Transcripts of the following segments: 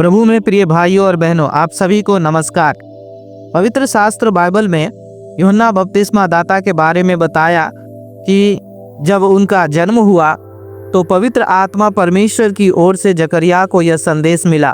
प्रभु में प्रिय भाइयों और बहनों, आप सभी को नमस्कार। पवित्र शास्त्र बाइबल में यूहन्ना बपतिस्मा दाता के बारे में बताया कि जब उनका जन्म हुआ तो पवित्र आत्मा परमेश्वर की ओर से जकरिया को यह संदेश मिला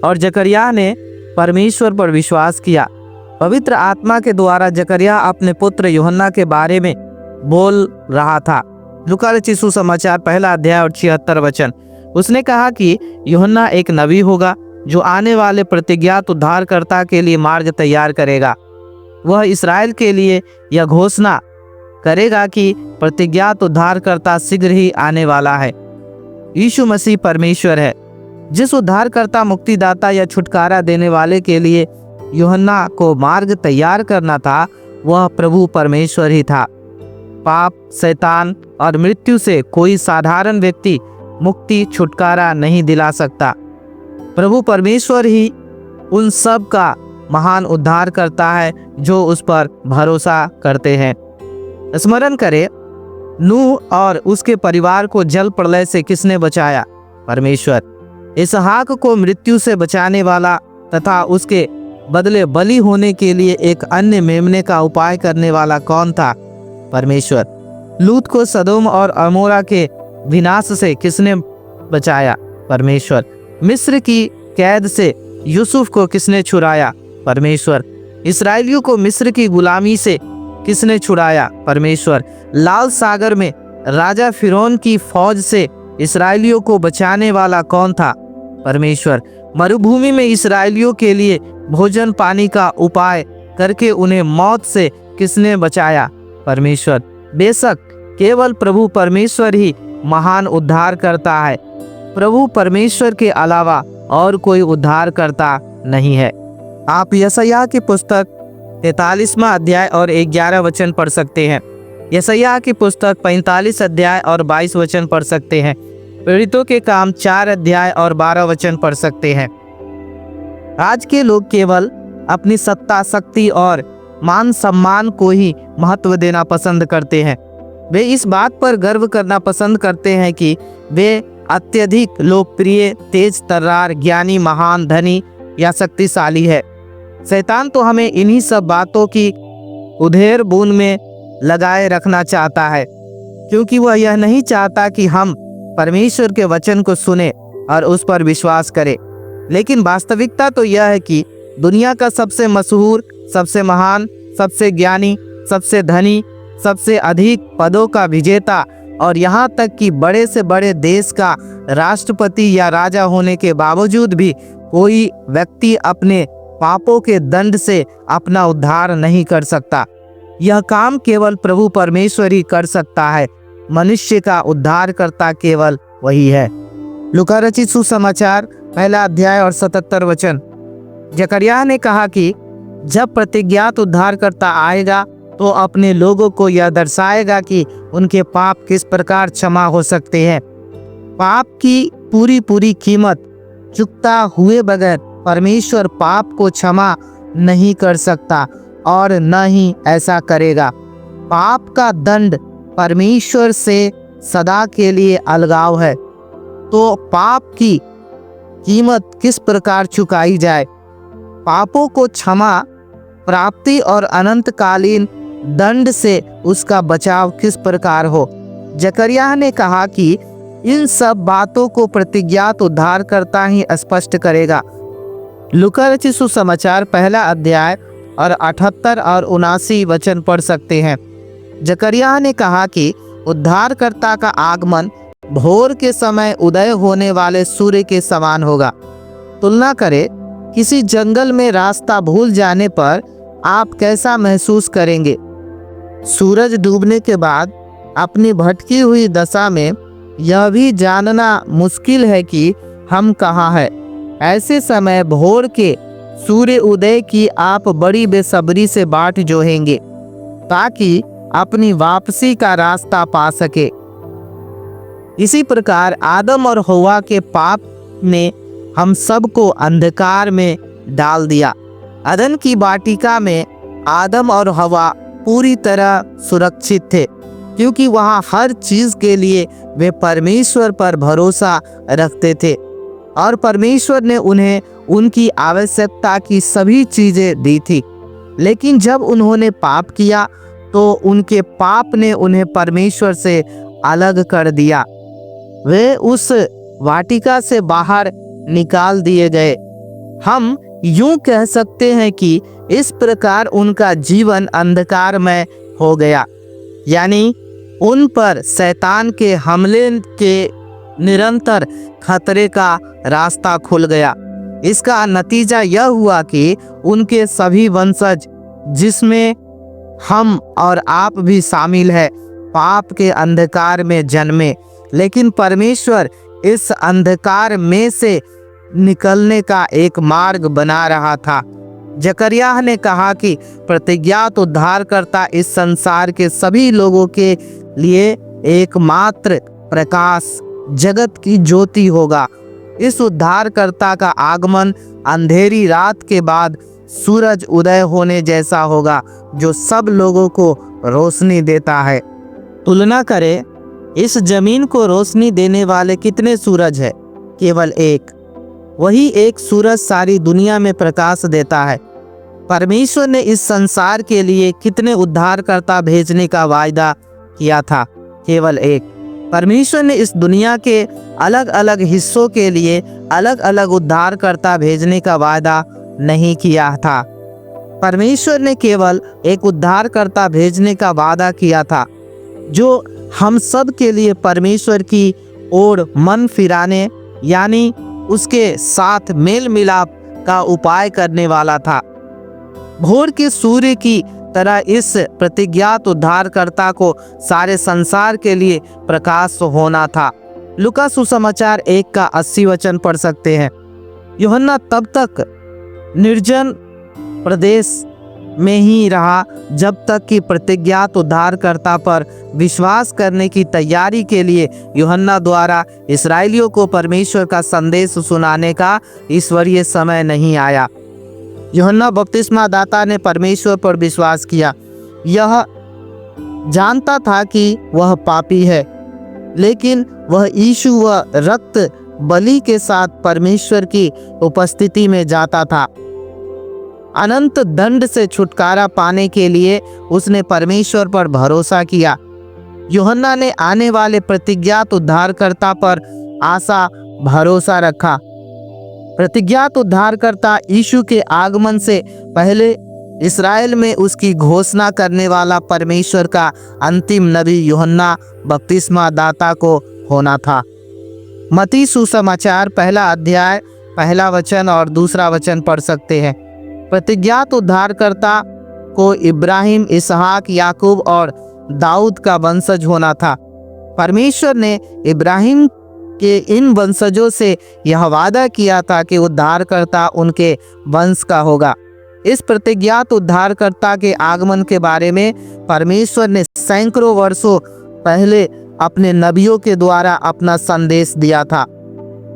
और जकरिया ने परमेश्वर पर विश्वास किया। पवित्र आत्मा के द्वारा जकरिया अपने पुत्र यूहन्ना के बारे में बोल रहा था। लूका रचित सुसमाचार 1 अध्याय और 76 वचन। उसने कहा कि यूहन्ना एक नबी होगा जो आने वाले प्रतिज्ञात उद्धारकर्ता के लिए मार्ग तैयार करेगा। वह इस्राएल के लिए यह घोषणा करेगा कि प्रतिज्ञात उद्धारकर्ता शीघ्र ही आने वाला है। यीशु मसीह परमेश्वर है। जिस उद्धारकर्ता, मुक्तिदाता या छुटकारा देने वाले के लिए यूहन्ना को मार्ग तैयार करना था, वह प्रभु परमेश्वर ही था। पाप, शैतान और मृत्यु से कोई साधारण व्यक्ति मुक्ति, छुटकारा नहीं दिला सकता। प्रभु परमेश्वर ही उन सब का महान उद्धार करता है जो उस पर भरोसा करते हैं। स्मरण करें, नूह और उसके परिवार को जल प्रलय से किसने बचाया? परमेश्वर। इसहाक को मृत्यु से बचाने वाला तथा उसके बदले बलि होने के लिए एक अन्य मेमने का उपाय करने वाला कौन था? परमेश्वर। लूत को सदोम और अमोरा के विनाश से किसने बचाया? परमेश्वर। मिस्र की कैद से यूसुफ को किसने छुड़ाया? परमेश्वर। इस्राएलियों को मिस्र की गुलामी से किसने छुड़ाया? परमेश्वर। लाल सागर में राजा फिरौन की फौज से इस्राएलियों को बचाने वाला कौन था? परमेश्वर। मरुभूमि में इस्राएलियों के लिए भोजन पानी का उपाय करके उन्हें मौत से किसने बचाया? परमेश्वर। बेशक केवल प्रभु परमेश्वर ही महान उद्धार करता है। प्रभु परमेश्वर के अलावा और कोई उद्धार करता नहीं है। आप यशायाह की पुस्तक 43वां अध्याय और 11 वचन पढ़ सकते हैं। यशायाह की पुस्तक 45 अध्याय और 22 वचन पढ़ सकते हैं। प्रेरितों के काम 4 अध्याय और 12 वचन पढ़ सकते हैं। आज के लोग केवल अपनी सत्ता, शक्ति और मान सम्मान को ही महत्व देना पसंद करते हैं। वे इस बात पर गर्व करना पसंद करते हैं कि वे अत्यधिक लोकप्रिय, तेज तर्रार, ज्ञानी, महान, धनी या शक्तिशाली है। शैतान तो हमें इन्हीं सब बातों की उधेड़ बुन में लगाए रखना चाहता है, क्योंकि वह यह नहीं चाहता कि हम परमेश्वर के वचन को सुने और उस पर विश्वास करें। लेकिन वास्तविकता तो यह है कि दुनिया का सबसे मशहूर, सबसे महान, सबसे ज्ञानी, सबसे धनी, सबसे अधिक पदों का विजेता और यहाँ तक कि बड़े से बड़े देश का राष्ट्रपति या राजा होने के बावजूद भी कोई व्यक्ति अपने पापों के दंड से अपना उद्धार नहीं कर सकता। यह काम केवल प्रभु परमेश्वर ही कर सकता है। मनुष्य का उद्धार करता केवल वही है। लूका रचित सुसमाचार 1 अध्याय और 77 वचन। जकरिया ने कहा कि जब प्रतिज्ञात उद्धारकर्ता आएगा तो अपने लोगों को यह दर्शाएगा कि उनके पाप किस प्रकार क्षमा हो सकते हैं। पाप की पूरी कीमत चुकता हुए बगैर परमेश्वर पाप को क्षमा नहीं कर सकता और न ही ऐसा करेगा। पाप का दंड परमेश्वर से सदा के लिए अलगाव है। तो पाप की कीमत किस प्रकार चुकाई जाए? पापों को क्षमा प्राप्ति और अनंतकालीन दंड से उसका बचाव किस प्रकार हो? जकरिया ने कहा कि इन सब बातों को प्रतिज्ञात उद्धारकर्ता ही स्पष्ट करेगा। लूका रचित सुसमाचार 1 अध्याय और 78 और 79 वचन पढ़ सकते हैं। जकरिया ने कहा कि उद्धारकर्ता का आगमन भोर के समय उदय होने वाले सूर्य के समान होगा। तुलना करें, किसी जंगल में रास्ता भूल जाने पर आप कैसा महसूस करेंगे? सूरज डूबने के बाद अपनी भटकी हुई दशा में यह भी जानना मुश्किल है कि हम कहाँ हैं। ऐसे समय भोर के सूर्य उदय की आप बड़ी बेसब्री से बाट जोहेंगे ताकि अपनी वापसी का रास्ता पा सके। इसी प्रकार आदम और हव्वा के पाप ने हम सबको अंधकार में डाल दिया। अदन की वाटिका में आदम और हव्वा पूरी तरह सुरक्षित थे, क्योंकि वहाँ हर चीज के लिए वे परमेश्वर पर भरोसा रखते थे। और परमेश्वर ने उन्हें उनकी आवश्यकता की सभी चीजें दी थी। लेकिन जब उन्होंने पाप किया तो उनके पाप ने उन्हें परमेश्वर से अलग कर दिया। वे उस वाटिका से बाहर निकाल दिए गए। हम यूं कह सकते हैं कि इस प्रकार उनका जीवन अंधकारमय हो गया, यानी उन पर शैतान के हमले के निरंतर खतरे का रास्ता खुल गया। इसका नतीजा यह हुआ कि उनके सभी वंशज, जिसमें हम और आप भी शामिल है, पाप के अंधकार में जन्मे। लेकिन परमेश्वर इस अंधकार में से निकलने का एक मार्ग बना रहा था। जकरिया ने कहा कि प्रतिज्ञात उद्धारकर्ता इस संसार के सभी लोगों के लिए एकमात्र प्रकाश, जगत की ज्योति होगा। इस उद्धारकर्ता का आगमन अंधेरी रात के बाद सूरज उदय होने जैसा होगा, जो सब लोगों को रोशनी देता है। तुलना करें, इस जमीन को रोशनी देने वाले कितने सूरज है? केवल एक। वही एक सूरज सारी दुनिया में प्रकाश देता है। परमेश्वर ने इस संसार के लिए कितने उद्धारकर्ता भेजने का वायदा किया था? केवल एक। परमेश्वर ने इस दुनिया के अलग अलग हिस्सों के लिए अलग अलग उद्धारकर्ता भेजने का वायदा नहीं किया था। परमेश्वर ने केवल एक उद्धारकर्ता भेजने का वादा किया था, जो हम सब के लिए परमेश्वर की ओर मन फिराने, यानी उसके साथ मेल मिलाप का उपाय करने वाला था। भोर के सूर्य की तरह इस प्रतिज्ञात उद्धारकर्ता को सारे संसार के लिए प्रकाश होना था। लूका सुसमाचार 1 का 80 वचन पढ़ सकते हैं। यूहन्ना तब तक निर्जन प्रदेश में ही रहा जब तक कि प्रतिज्ञात उद्धारकर्ता पर विश्वास करने की तैयारी के लिए यूहन्ना द्वारा इस्राएलियों को परमेश्वर का संदेश सुनाने का ईश्वरीय समय नहीं आया। यूहन्ना बपतिस्मा दाता ने परमेश्वर पर विश्वास किया। यह जानता था कि वह पापी है, लेकिन वह यीशु व रक्त बलि के साथ परमेश्वर की उपस्थिति में जाता था। अनंत दंड से छुटकारा पाने के लिए उसने परमेश्वर पर भरोसा किया। यूहन्ना ने आने वाले प्रतिज्ञात उद्धारकर्ता पर आशा भरोसा रखा। प्रतिज्ञात उद्धारकर्ता यीशु के आगमन से पहले इस्राएल में उसकी घोषणा करने वाला परमेश्वर का अंतिम नबी यूहन्ना बपतिस्मा दाता को होना था। मत्ती सुसमाचार 1 अध्याय 1 वचन और 2 वचन पढ़ सकते हैं। प्रतिज्ञात उद्धारकर्ता को इब्राहिम, इसहाक, याकूब और दाऊद का वंशज होना था। परमेश्वर ने इब्राहिम के इन वंशजों से यह वादा किया था कि उद्धारकर्ता उनके वंश का होगा। इस प्रतिज्ञात उद्धारकर्ता के आगमन के बारे में परमेश्वर ने सैकड़ों वर्षों पहले अपने नबियों के द्वारा अपना संदेश दिया था।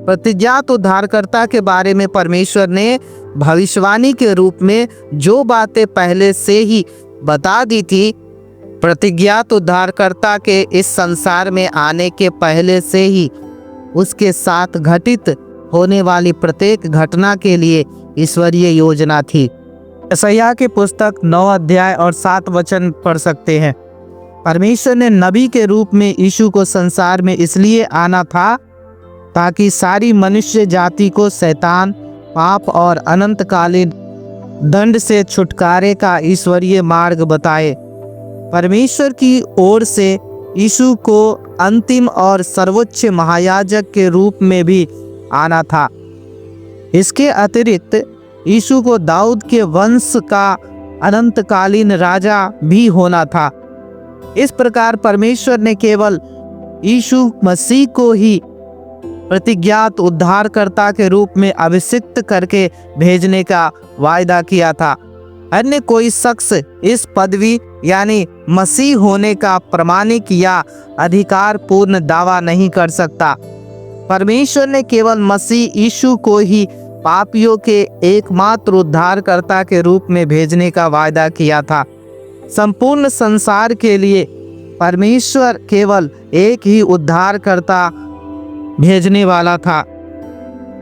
प्रतिज्ञात उद्धारकर्ता के बारे में परमेश्वर ने भविष्यवाणी के रूप में जो बातें पहले से ही बता दी थी, प्रतिज्ञात उद्धारकर्ता के इस संसार में आने के पहले से ही उसके साथ घटित होने वाली प्रत्येक घटना के लिए ईश्वरीय योजना थी। यशायाह की पुस्तक 9 अध्याय और 7 वचन पढ़ सकते हैं। परमेश्वर ने नबी के रूप में यीशु को संसार में इसलिए आना था ताकि सारी मनुष्य जाति को शैतान, पाप और अनंतकालीन दंड से छुटकारे का ईश्वरीय मार्ग बताए। परमेश्वर की ओर से यीशु को अंतिम और सर्वोच्च महायाजक के रूप में भी आना था। इसके अतिरिक्त यीशु को दाऊद के वंश का अनंतकालीन राजा भी होना था। इस प्रकार परमेश्वर ने केवल यीशु मसीह को ही प्रतिज्ञात उद्धारकर्ता के रूप में अभिषिक्त करके भेजने का वायदा किया था। अन्य कोई शख्स इस पदवी यानी मसीह होने का प्रामाणिक या अधिकार पूर्ण दावा नहीं कर सकता। परमेश्वर ने केवल मसीह यीशु को ही पापियों के एकमात्र उद्धारकर्ता के रूप में भेजने का वायदा किया था। संपूर्ण संसार के लिए परमेश्वर केवल एक ही उद्धारकर्ता भेजने वाला था।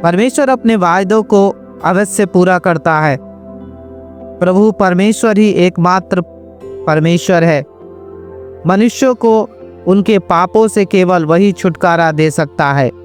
परमेश्वर अपने वायदों को अवश्य पूरा करता है। प्रभु परमेश्वर ही एकमात्र परमेश्वर है। मनुष्यों को उनके पापों से केवल वही छुटकारा दे सकता है।